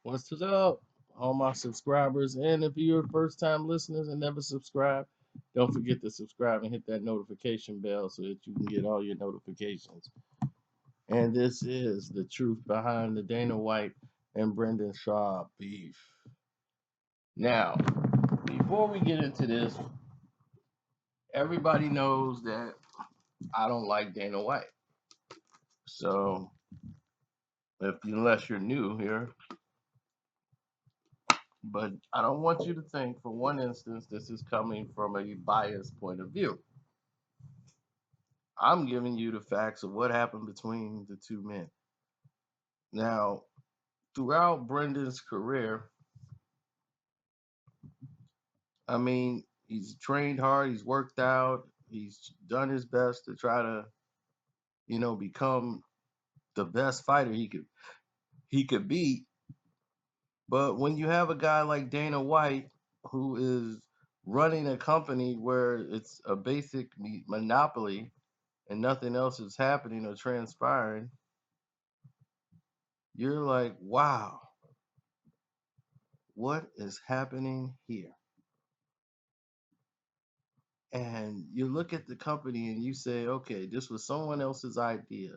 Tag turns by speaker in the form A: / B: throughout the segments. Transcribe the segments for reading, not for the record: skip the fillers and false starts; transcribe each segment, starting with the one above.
A: What's up, all my subscribers? And if you're first time listeners and never subscribe, don't forget to subscribe and hit that notification bell so that you can get all your notifications. And this is the truth behind the Dana White and Brendan Schaub beef. Now, before we get into this, everybody knows that I don't like Dana White. So, unless you're new here, but I don't want you to think for one instance this is coming from a biased point of view. I'm giving you the facts of what happened between the two men. Now, throughout Brendan's career, I mean, he's trained hard, he's worked out, he's done his best to try to, become the best fighter he could be. But when you have a guy like Dana White who is running a company where it's a basic monopoly and nothing else is happening or transpiring, you're like, wow, what is happening here? And you look at the company and you say, okay, this was someone else's idea.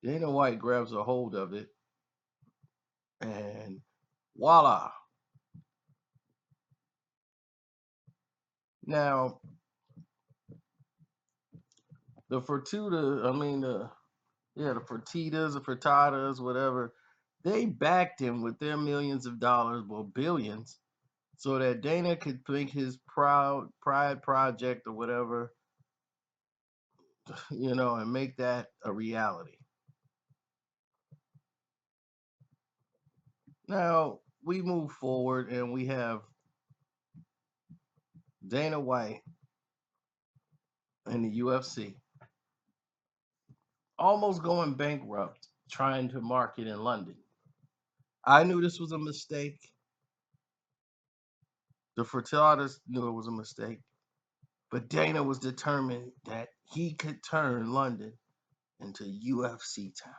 A: Dana White grabs a hold of it, and voila. Now, the Fertuta, the Fertitas, the Fertatas, whatever, they backed him with their millions of dollars, well, billions, so that Dana could think his pride project or whatever, and make that a reality. Now, we move forward and we have Dana White in the UFC almost going bankrupt trying to market in London. I knew this was a mistake. The Furtadas knew it was a mistake. But Dana was determined that he could turn London into UFC town.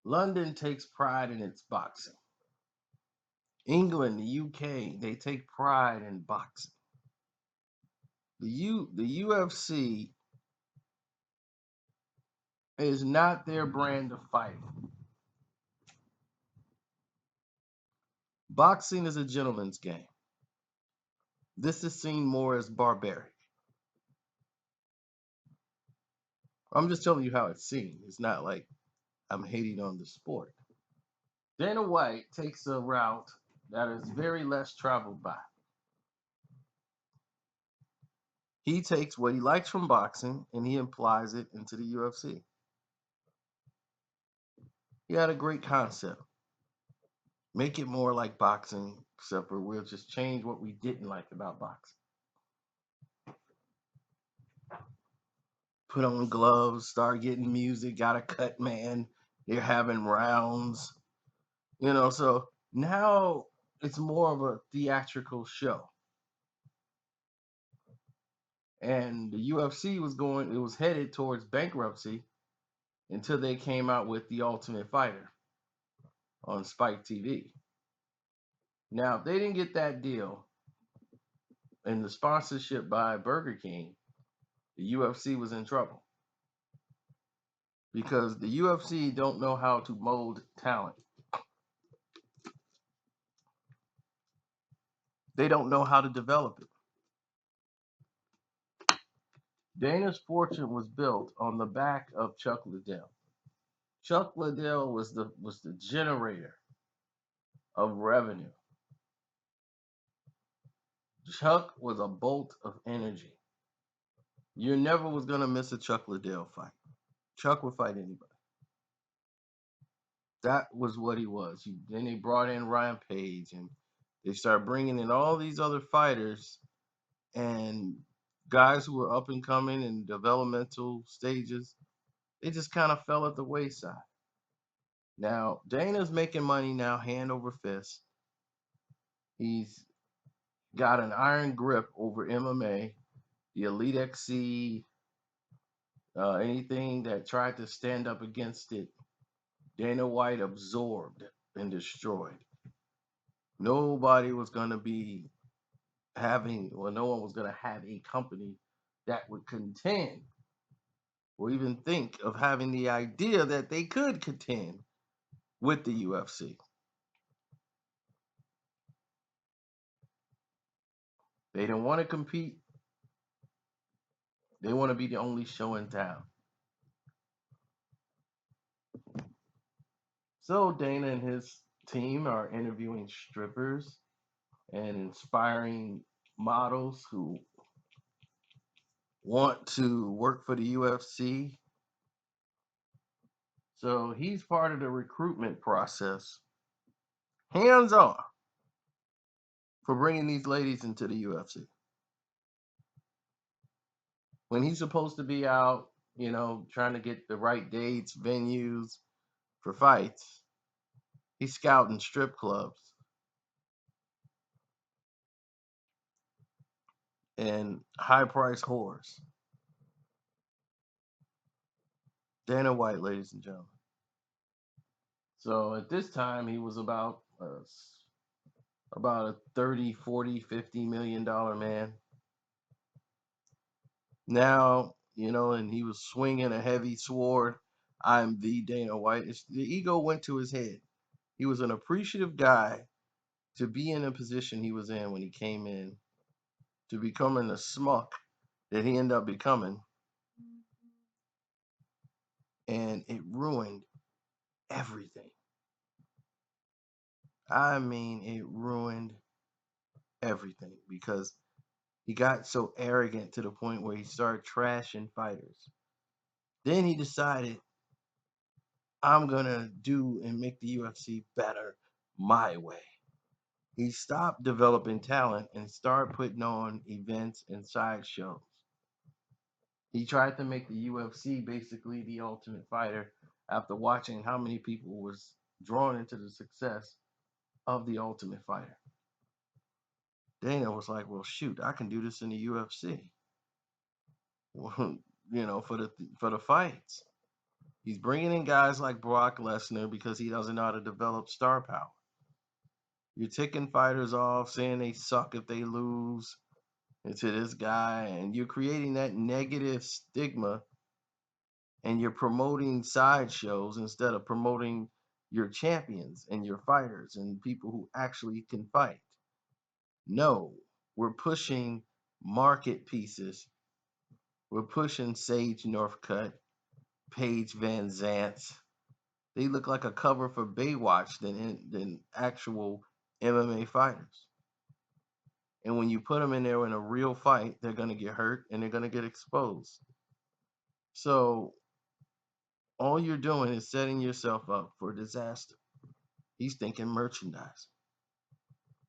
A: London takes pride in its boxing. England, the UK, they take pride in boxing. The UFC is not their brand of fighting. Boxing is a gentleman's game. This is seen more as barbaric. I'm just telling you how it's seen. It's not like I'm hating on the sport. Dana White takes a route that is very less traveled by. He takes what he likes from boxing and he applies it into the UFC. He had a great concept. Make it more like boxing, except for we'll just change what we didn't like about boxing. Put on gloves, start getting music, got a cut man. They're having rounds, so now it's more of a theatrical show. And the UFC was headed towards bankruptcy until they came out with The Ultimate Fighter on Spike TV. Now, if they didn't get that deal and the sponsorship by Burger King, the UFC was in trouble because the UFC don't know how to mold talent. They don't know how to develop it. Dana's fortune was built on the back of Chuck Liddell. Chuck Liddell was the generator of revenue. Chuck was a bolt of energy. You never was gonna miss a Chuck Liddell fight. Chuck would fight anybody. That was what he was. Then they brought in Ryan Page, and they started bringing in all these other fighters and guys who were up and coming in developmental stages. They just kind of fell at the wayside. Now Dana's making money now, hand over fist. He's got an iron grip over MMA, the Elite XC, anything that tried to stand up against it. Dana White absorbed and destroyed. Nobody was going to be having, well, no one was going to have a company that would contend or even think of having the idea that they could contend with the UFC. They didn't want to compete. They want to be the only show in town. So Dana and his team are interviewing strippers and inspiring models who want to work for the UFC. So he's part of the recruitment process, hands on, for bringing these ladies into the UFC. When he's supposed to be out, trying to get the right dates, venues for fights, he's scouting strip clubs and high price whores. Dana White, ladies and gentlemen. So at this time, he was about a 30, 40, 50 million dollar man. Now, and he was swinging a heavy sword. I'm the Dana White. The ego went to his head. He was an appreciative guy to be in a position he was in when he came in, to becoming the smuck that he ended up becoming. And it ruined everything. I mean, it ruined everything because he got so arrogant to the point where he started trashing fighters. Then he decided, I'm going to do and make the UFC better my way. He stopped developing talent and started putting on events and sideshows. He tried to make the UFC basically the Ultimate Fighter after watching how many people was drawn into the success of the Ultimate Fighter. Dana was like, well, shoot, I can do this in the UFC. For the fights. He's bringing in guys like Brock Lesnar because he doesn't know how to develop star power. You're ticking fighters off, saying they suck if they lose to this guy, and you're creating that negative stigma, and you're promoting sideshows instead of promoting your champions and your fighters and people who actually can fight. No, we're pushing market pieces. We're pushing Sage Northcutt, Paige Van Zant. They look like a cover for Baywatch than actual MMA fighters. And when you put them in there in a real fight, they're going to get hurt and they're going to get exposed. So all you're doing is setting yourself up for disaster. He's thinking merchandise.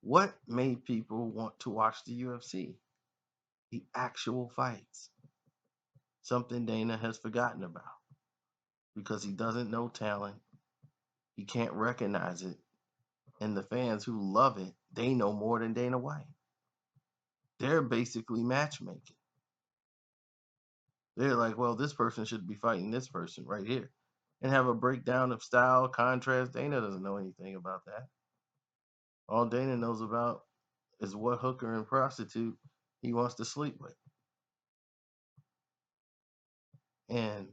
A: What made people want to watch the UFC? The actual fights. Something Dana has forgotten about because he doesn't know talent. He can't recognize it. And the fans who love it, they know more than Dana White. They're basically matchmaking. They're like, well, this person should be fighting this person right here. And have a breakdown of style, contrast. Dana doesn't know anything about that. All Dana knows about is what hooker and prostitute he wants to sleep with. And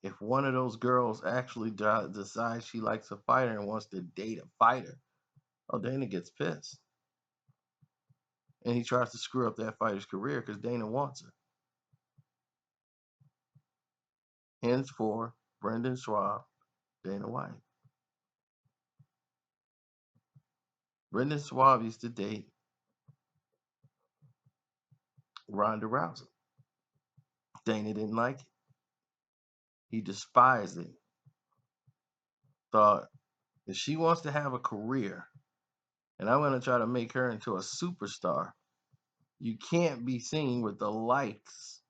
A: if one of those girls actually decides she likes a fighter and wants to date a fighter, oh, Dana gets pissed. And he tries to screw up that fighter's career because Dana wants her. Henceforth, Brendan Schaub, Dana White. Brendan Schaub used to date Ronda Rousey. Dana didn't like it. He despised it. Thought, if she wants to have a career and I'm going to try to make her into a superstar, you can't be seen with the likes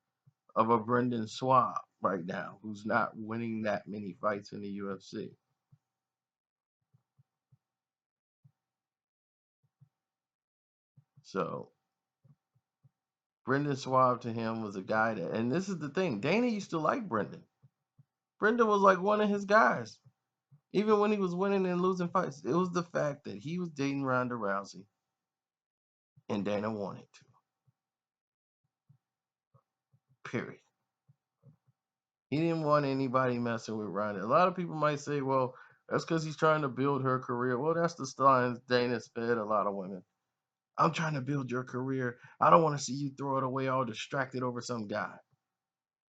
A: of a Brendan Schaub right now, who's not winning that many fights in the UFC. So Brendan Schaub to him was a guy that, and this is the thing, Dana used to like Brendan. Brendan was like one of his guys. Even when he was winning and losing fights, it was the fact that he was dating Ronda Rousey and Dana wanted to. Period. He didn't want anybody messing with Ronda. A lot of people might say, well, that's because he's trying to build her career. Well, that's the lines Dana fed a lot of women. I'm trying to build your career. I don't want to see you throw it away all distracted over some guy.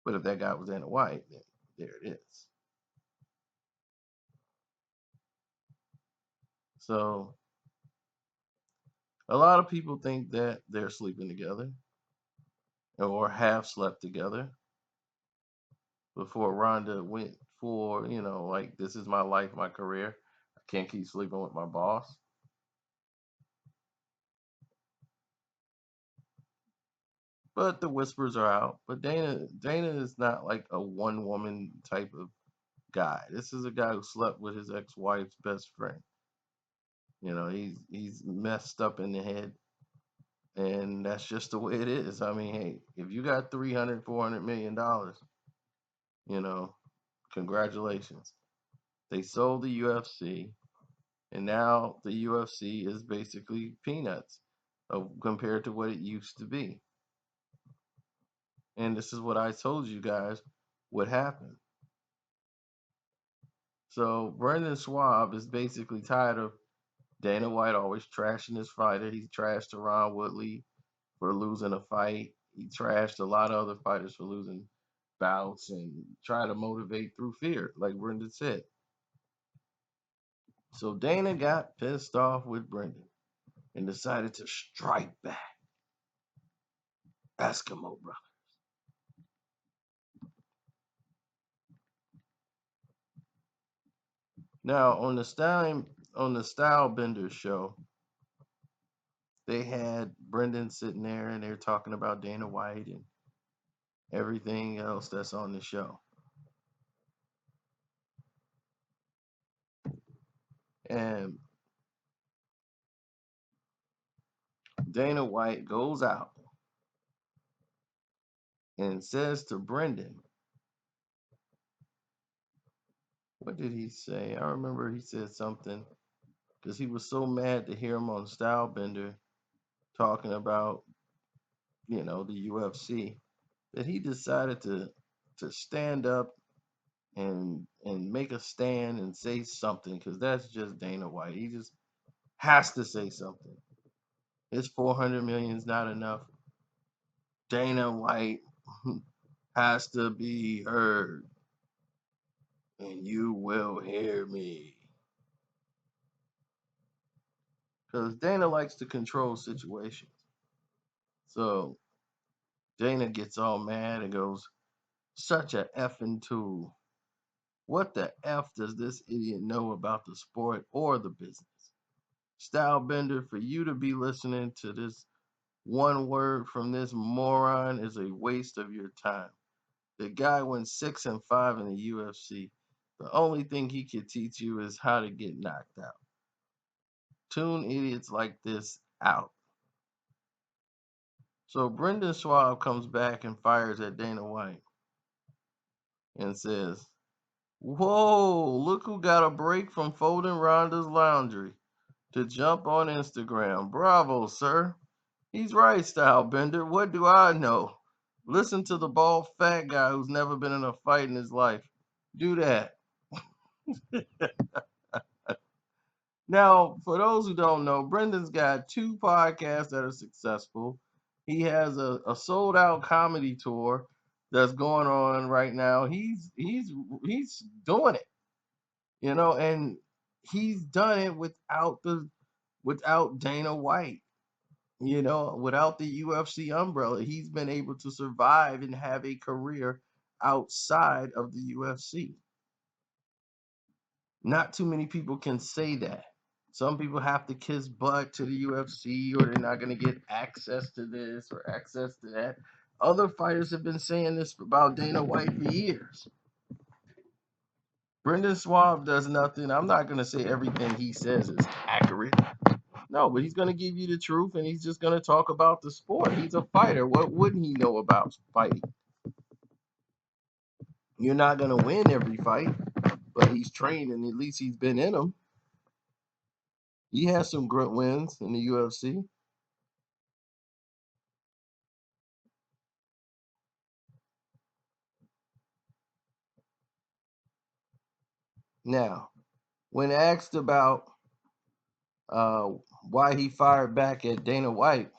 A: But if that guy was Dana White, then there it is. So a lot of people think that they're sleeping together or have slept together before Ronda went for, like, this is my life, my career. I can't keep sleeping with my boss. But the whispers are out. But Dana is not like a one woman type of guy. This is a guy who slept with his ex wife's best friend. He's messed up in the head, and that's just the way it is. I mean, hey, if you got 300, $400 million, you know, congratulations. They sold the UFC, and now the UFC is basically peanuts compared to what it used to be. And this is what I told you guys would happen. So Brendan Schaub is basically tired of Dana White always trashing his fighter. He trashed Ron Woodley for losing a fight. He trashed a lot of other fighters for losing bouts and try to motivate through fear, like Brendan said. So Dana got pissed off with Brendan and decided to strike back. Eskimo brother. Now on the Style Bender show, they had Brendan sitting there and they're talking about Dana White and everything else that's on the show. And Dana White goes out and says to Brendan, what did he say? I remember he said something because he was so mad to hear him on Stylebender talking about, the UFC, that he decided to stand up and make a stand and say something because that's just Dana White. He just has to say something. His 400 million is not enough. Dana White has to be heard, and you will hear me. Because Dana likes to control situations. So Dana gets all mad and goes, such a effing tool. What the F does this idiot know about the sport or the business? Stylebender, for you to be listening to this one word from this moron is a waste of your time. The guy went 6-5 in the UFC. The only thing he could teach you is how to get knocked out. Tune idiots like this out. So Brendan Schaub comes back and fires at Dana White and says, whoa, look who got a break from folding Ronda's laundry to jump on Instagram. Bravo, sir. He's right, Stylebender. What do I know? Listen to the bald fat guy who's never been in a fight in his life. Do that. Now, for those who don't know, Brendan's got 2 podcasts that are successful. He has a sold out comedy tour that's going on right now. He's doing it, and he's done it without Dana White, without the UFC umbrella. He's been able to survive and have a career outside of the UFC. Not too many people can say that. Some people have to kiss butt to the UFC or they're not going to get access to this or access to that. Other fighters have been saying this about Dana White for years. Brendan Schaub does nothing. I'm not going to say everything he says is accurate. No, but he's going to give you the truth and he's just going to talk about the sport. He's a fighter. What wouldn't he know about fighting? You're not going to win every fight, but he's trained and at least he's been in them. He has some grunt wins in the UFC. Now, when asked about uh, why he fired back at Dana White,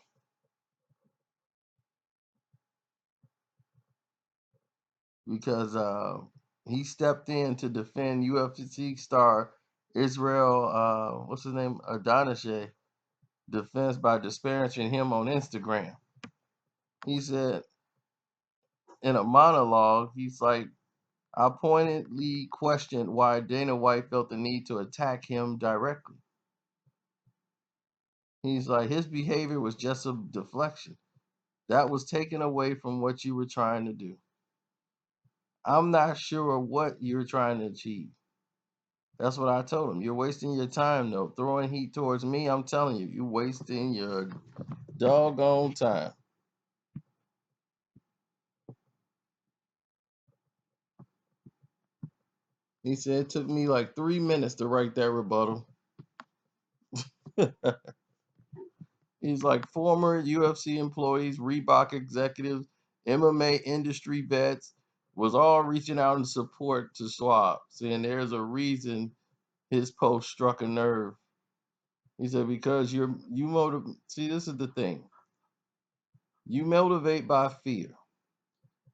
A: because he stepped in to defend UFC star Israel, what's his name, Adonijah, defense by disparaging him on Instagram. He said in a monologue, he's like, I pointedly questioned why Dana White felt the need to attack him directly. He's like, his behavior was just a deflection. That was taken away from what you were trying to do. I'm not sure what you're trying to achieve. That's what I told him. You're wasting your time, though. Throwing heat towards me, I'm telling you, you're wasting your doggone time. He said it took me like 3 minutes to write that rebuttal. He's like former UFC employees, Reebok executives, MMA industry vets was all reaching out in support to Schwab, saying there's a reason his post struck a nerve. He said because you motivate. See, this is the thing. You motivate by fear.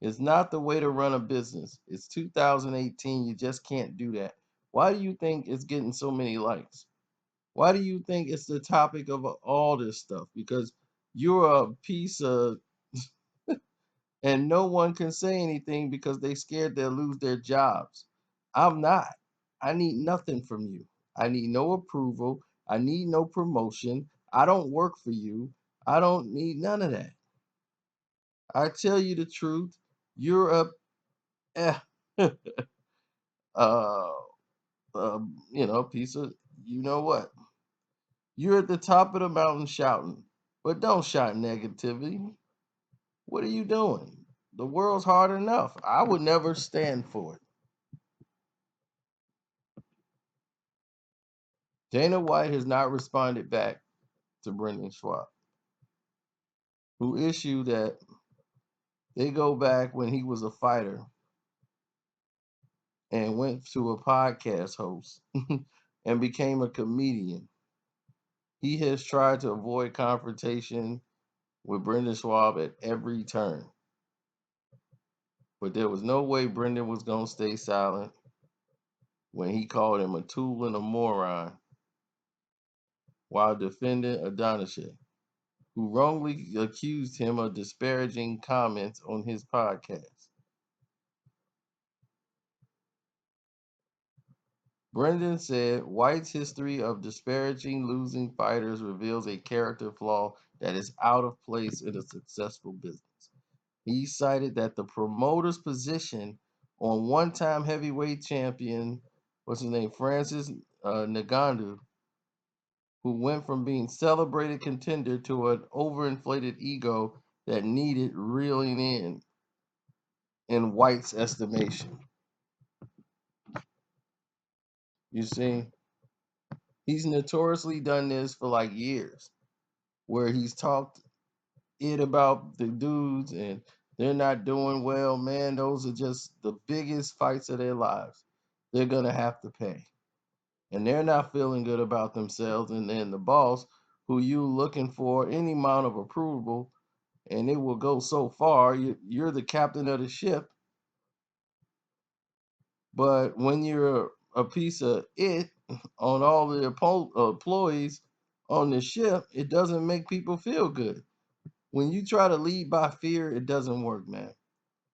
A: It's not the way to run a business. It's 2018. You just can't do that. Why do you think it's getting so many likes? Why do you think it's the topic of all this stuff? Because you're a piece of, and no one can say anything because they scared they'll lose their jobs. I'm not. I need nothing from you. I need no approval. I need no promotion. I don't work for you. I don't need none of that. I tell you the truth. You're a, eh, uh, piece of, you know what? You're at the top of the mountain shouting, but don't shout negativity. What are you doing? The world's hard enough. I would never stand for it. Dana White has not responded back to Brendan Schaub, who issued that they go back when he was a fighter and went to a podcast host and became a comedian. He has tried to avoid confrontation with Brendan Schaub at every turn, but there was no way Brendan was going to stay silent when he called him a tool and a moron while defending Adonijah, who wrongly accused him of disparaging comments on his podcast. Brendan said White's history of disparaging losing fighters reveals a character flaw that is out of place in a successful business. He cited that the promoter's position on one-time heavyweight champion, what's his name, Francis Ngannou, who went from being celebrated contender to an overinflated ego that needed reeling in White's estimation. You see, he's notoriously done this for like years, where he's talked it about the dudes and they're not doing well. Man, those are just the biggest fights of their lives. They're gonna have to pay, and they're not feeling good about themselves. And then the boss, who you looking for any amount of approval, and it will go so far. You're the captain of the ship, but when you're a piece of it on all the employees on the ship, it doesn't make people feel good. When you try to lead by fear, it doesn't work, man.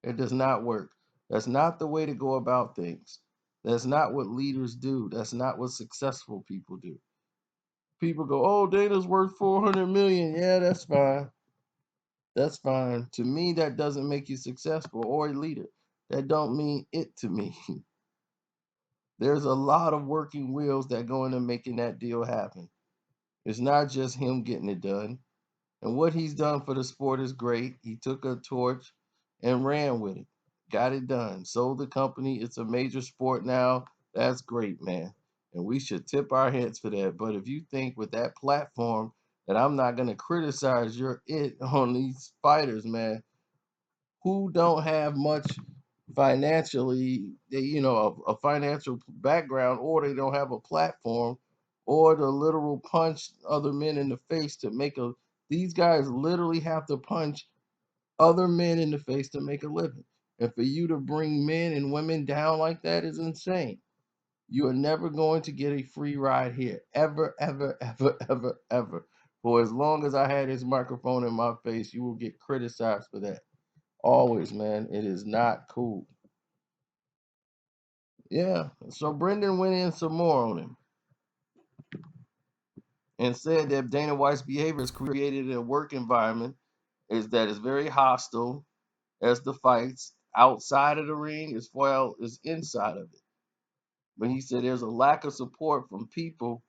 A: It does not work. That's not the way to go about things. That's not what leaders do. That's not what successful people do. People go, "Oh, Dana's worth 400 million." Yeah, that's fine. That's fine. To me, that doesn't make you successful or a leader. That don't mean it to me. There's a lot of working wheels that go into making that deal happen. It's not just him getting it done. And what he's done for the sport is great. He took a torch and ran with it. Got it done. Sold the company. It's a major sport now. That's great, man. And we should tip our heads for that. But if you think with that platform that I'm not gonna criticize your it on these fighters, man, who don't have much financially, a financial background, or they don't have a platform, or the literal punch other men in the face to make a. These guys literally have to punch other men in the face to make a living. And for you to bring men and women down like that is insane. You are never going to get a free ride here. Ever, ever, ever, ever, ever. For as long as I had this microphone in my face, you will get criticized for that. Always, man. It is not cool. Yeah. So Brendan went in some more on him and said that Dana White's behavior has created a work environment is very hostile as the fights outside of the ring as well as inside of it. But he said there's a lack of support from people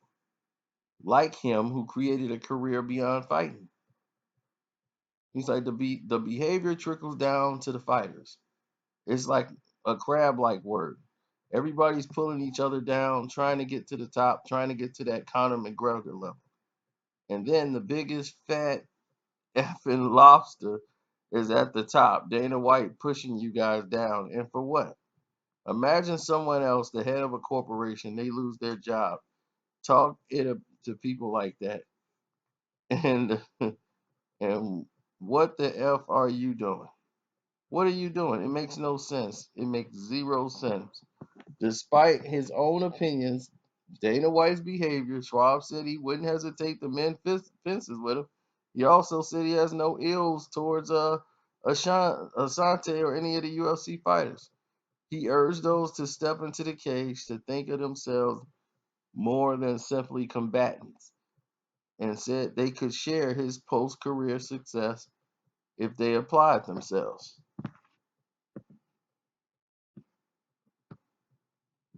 A: like him who created a career beyond fighting. He's like the behavior trickles down to the fighters. It's like a crab like word. Everybody's pulling each other down, trying to get to the top, trying to get to that Conor McGregor level. And then the biggest fat effing lobster is at the top. Dana White pushing you guys down. And for what? Imagine someone else, the head of a corporation, they lose their job. Talk it to people like that. And and what the F are you doing? What are you doing? It makes no sense. It makes zero sense. Despite his own opinions, Dana White's behavior, Schwab said he wouldn't hesitate to mend fences with him. He also said he has no ills towards Asante or any of the UFC fighters. He urged those to step into the cage to think of themselves more than simply combatants and said they could share his post career success if they applied themselves.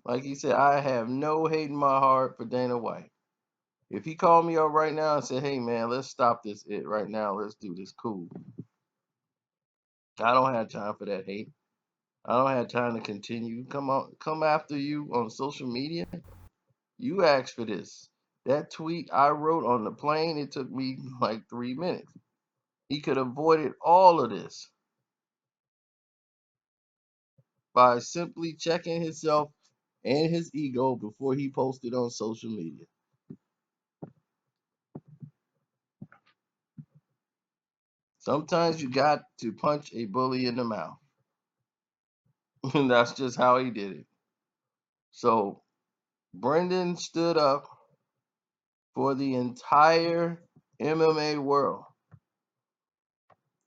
A: Like he said, I have no hate in my heart for Dana White. If he called me up right now and said, "Hey man, let's stop this it right now. Let's do this cool." I don't have time for that hate. I don't have time to continue. Come after you on social media. You asked for this. That tweet I wrote on the plane, it took me like 3 minutes. He could have avoided all of this by simply checking himself and his ego before he posted on social media. Sometimes you got to punch a bully in the mouth. And that's just how he did it. So Brendan stood up for the entire MMA world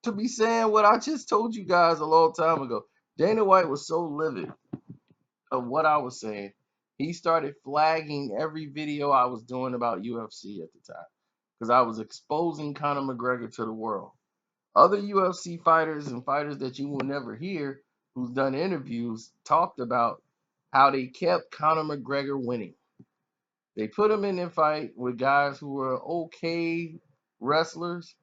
A: to be saying what I just told you guys a long time ago. Dana White was so livid of what I was saying. He started flagging every video I was doing about UFC at the time because I was exposing Conor McGregor to the world. Other UFC fighters and fighters that you will never hear who's done interviews talked about how they kept Conor McGregor winning. They put him in a fight with guys who were okay wrestlers,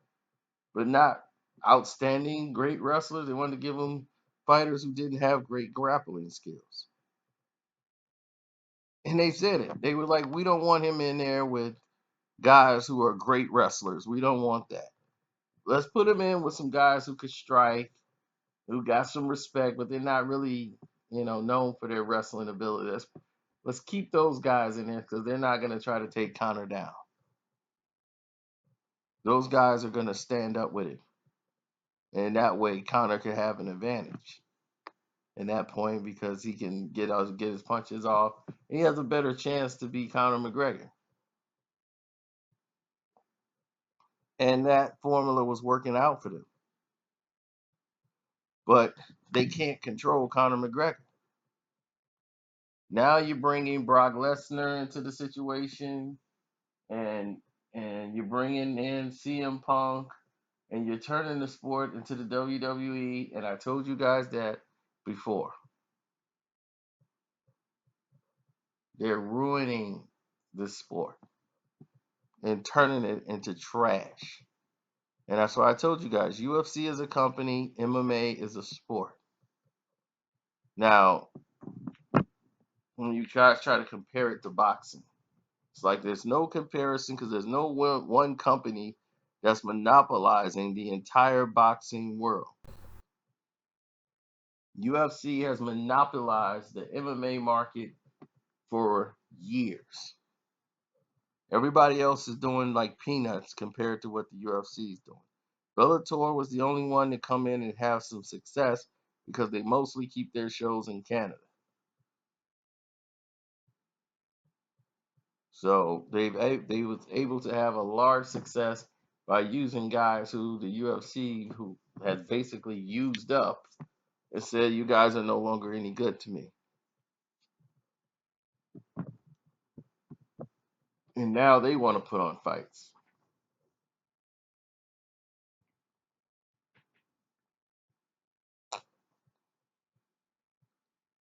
A: but not outstanding great wrestlers. They wanted to give him fighters who didn't have great grappling skills. And they said it. They were like, we don't want him in there with guys who are great wrestlers. We don't want that. Let's put him in with some guys who could strike, who got some respect, but they're not really, known for their wrestling ability. Let's keep those guys in there because they're not going to try to take Conor down. Those guys are going to stand up with him. And that way Conor could have an advantage in that point because he can get his punches off. He has a better chance to beat Conor McGregor. And that formula was working out for them. But they can't control Conor McGregor. Now you're bringing Brock Lesnar into the situation, and you're bringing in CM Punk, and you're turning the sport into the WWE. And I told you guys that before. They're ruining the sport and turning it into trash. And that's why I told you guys, UFC is a company, MMA is a sport. Now, when you guys try to compare it to boxing. It's like there's no comparison because there's no one company that's monopolizing the entire boxing world. UFC has monopolized the MMA market for years. Everybody else is doing like peanuts compared to what the UFC is doing. Bellator was the only one to come in and have some success because they mostly keep their shows in Canada. So they was able to have a large success by using guys who the UFC who had basically used up and said, "You guys are no longer any good to me." And now they want to put on fights.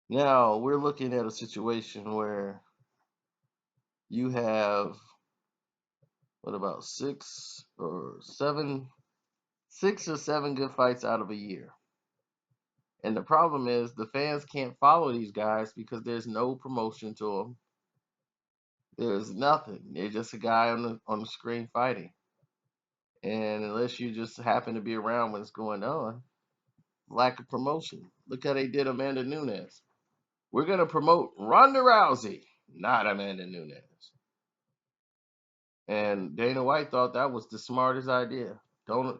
A: Now we're looking at a situation where you have what about 6 or 7 good fights out of a year. And the problem is the fans can't follow these guys because there's no promotion to them. There's nothing. They're just a guy on the screen fighting. And unless you just happen to be around when it's going on, lack of promotion. Look how they did Amanda Nunes. We're gonna promote Ronda Rousey, not Amanda Nunes. And Dana White thought that was the smartest idea. Don't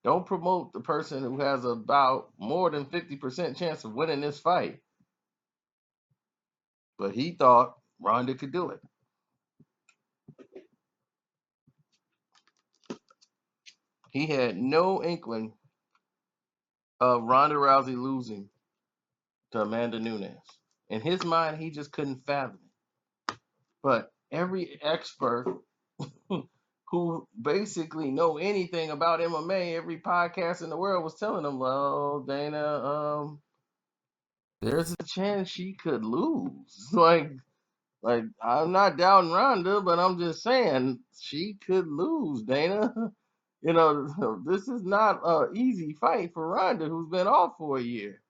A: don't promote the person who has about more than 50% chance of winning this fight. But he thought Ronda could do it. He had no inkling of Ronda Rousey losing to Amanda Nunes. In his mind, he just couldn't fathom it. But every expert who basically know anything about MMA, every podcast in the world was telling him, "Well, Dana, there's a chance she could lose." Like I'm not doubting Ronda, but I'm just saying she could lose, Dana. You know, this is not an easy fight for Ronda, who's been off for a year,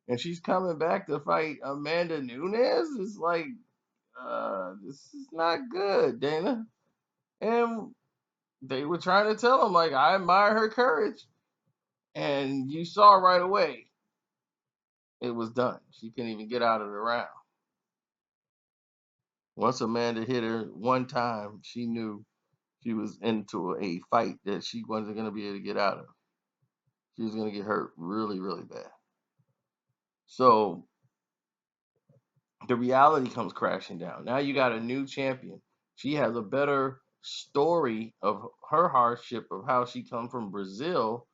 A: and she's coming back to fight Amanda Nunes. It's like, this is not good, Dana. And they were trying to tell him, like, I admire her courage, and you saw right away it was done. She couldn't even get out of the round. Once Amanda hit her one time, she knew she was into a fight that she wasn't going to be able to get out of. She was going to get hurt really, really bad. So the reality comes crashing down. Now you got a new champion. She has a better story of her hardship of how she come from Brazil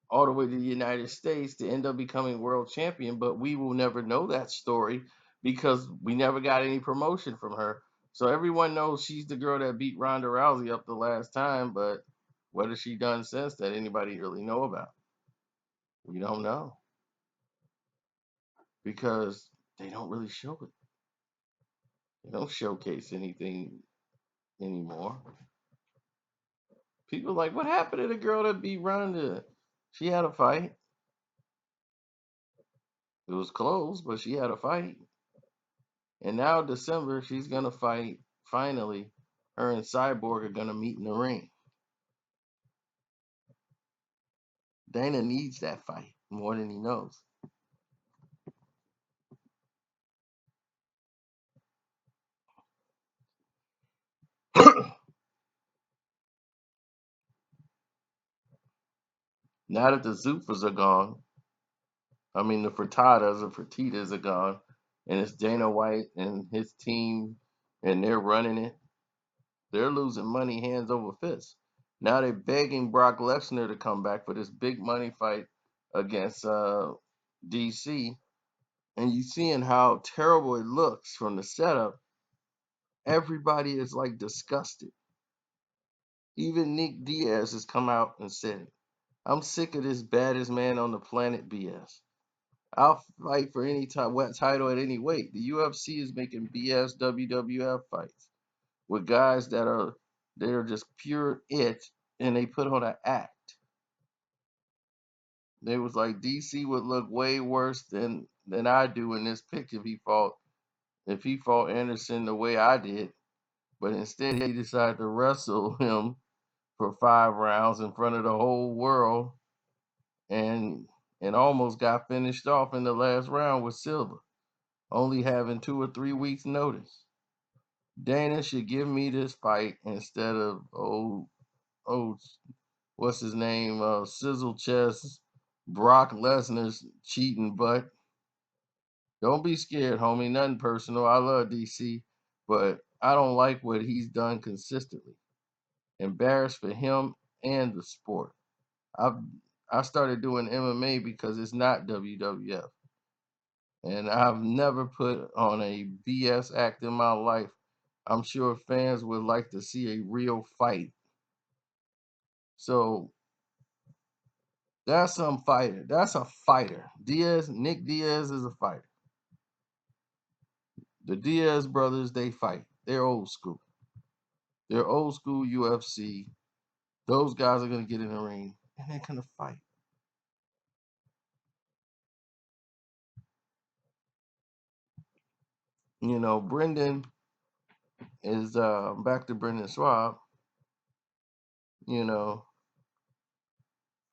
A: all the way to the United States to end up becoming world champion, but we will never know that story because we never got any promotion from her. So everyone knows she's the girl that beat Ronda Rousey up the last time, but what has she done since that anybody really know about? We don't know because they don't really show it. They don't showcase anything anymore. People are like, what happened to the girl that beat Ronda? She had a fight. It was close, but she had a fight. And now December, she's gonna fight. Finally, her and Cyborg are gonna meet in the ring. Dana needs that fight more than he knows. Now that the Zufas are gone, I mean the Frittatas or Fertitas are gone, and it's Dana White and his team, and they're running it. They're losing money hands over fist. Now they're begging Brock Lesnar to come back for this big money fight against DC. And you seeing how terrible it looks from the setup. Everybody is like disgusted. Even Nick Diaz has come out and said it. I'm sick of this baddest man on the planet BS. I'll fight for any title at any weight. The UFC is making BS WWF fights with guys that are just pure it, and they put on an act. They was like DC would look way worse than I do in this pic if he fought if he fought Anderson the way I did, but instead he decided to wrestle him for 5 rounds in front of the whole world, and almost got finished off in the last round with Silva, only having 2 or 3 weeks notice. Dana should give me this fight instead of what's his name, sizzle chest, Brock Lesnar's cheating butt. Don't be scared, homie. Nothing personal. I love DC, but I don't like what he's done consistently. Embarrassed for him and the sport. I've I started doing MMA because it's not WWF, and I've never put on a BS act in my life. I'm sure fans would like to see a real fight. So that's some fighter. That's a fighter. Nick Diaz is a fighter. The Diaz brothers, they fight. They're old school. They're old school UFC. Those guys are gonna get in the ring and they're gonna fight. Brendan is back to Brendan Schaub. You know,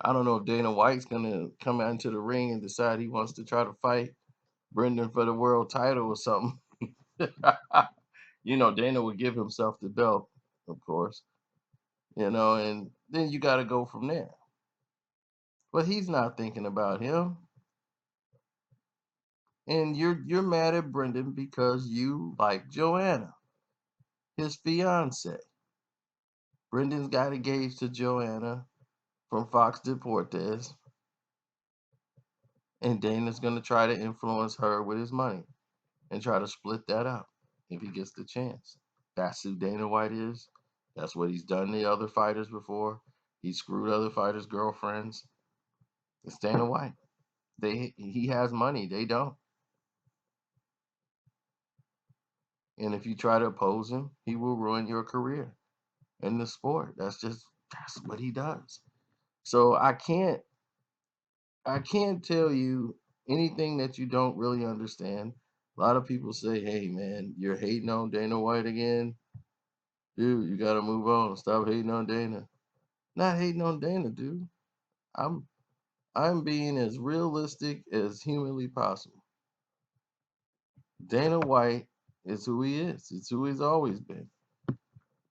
A: I don't know if Dana White's gonna come out into the ring and decide he wants to try to fight Brendan for the world title or something. Dana would give himself the belt, of course. And then you got to go from there. But he's not thinking about him. And you're mad at Brendan because you like Joanna, his fiance. Brendan's got engaged to Joanna from Fox Deportes, and Dana's gonna try to influence her with his money and try to split that up if he gets the chance. That's who Dana White is. That's what he's done to other fighters before. He screwed other fighters' girlfriends. It's Dana White. He has money, they don't. And if you try to oppose him, he will ruin your career in the sport. That's what he does. So I can't tell you anything that you don't really understand. A lot of people say, "Hey man, you're hating on Dana White again." Dude, you gotta move on. Stop hating on Dana. Not hating on Dana, dude. I'm I'm being as realistic as humanly possible. Dana White is who he is. It's who he's always been.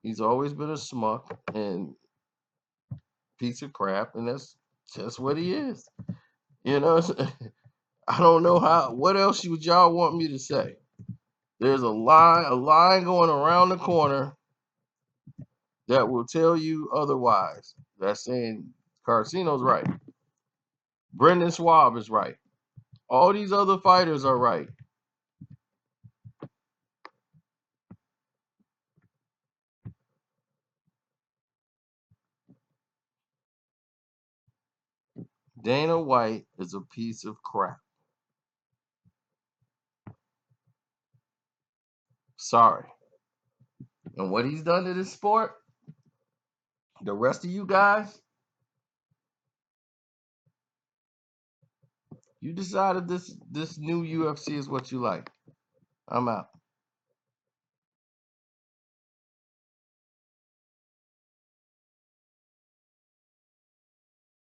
A: He's always been a schmuck and piece of crap, and that's just what he is. You know, I don't know what else would y'all want me to say? There's a line going around the corner that will tell you otherwise. That's saying Carcino's right. Brendan Schaub is right. All these other fighters are right. Dana White is a piece of crap. Sorry. And what he's done to this sport, the rest of you guys, you decided this new UFC is what you like. I'm out.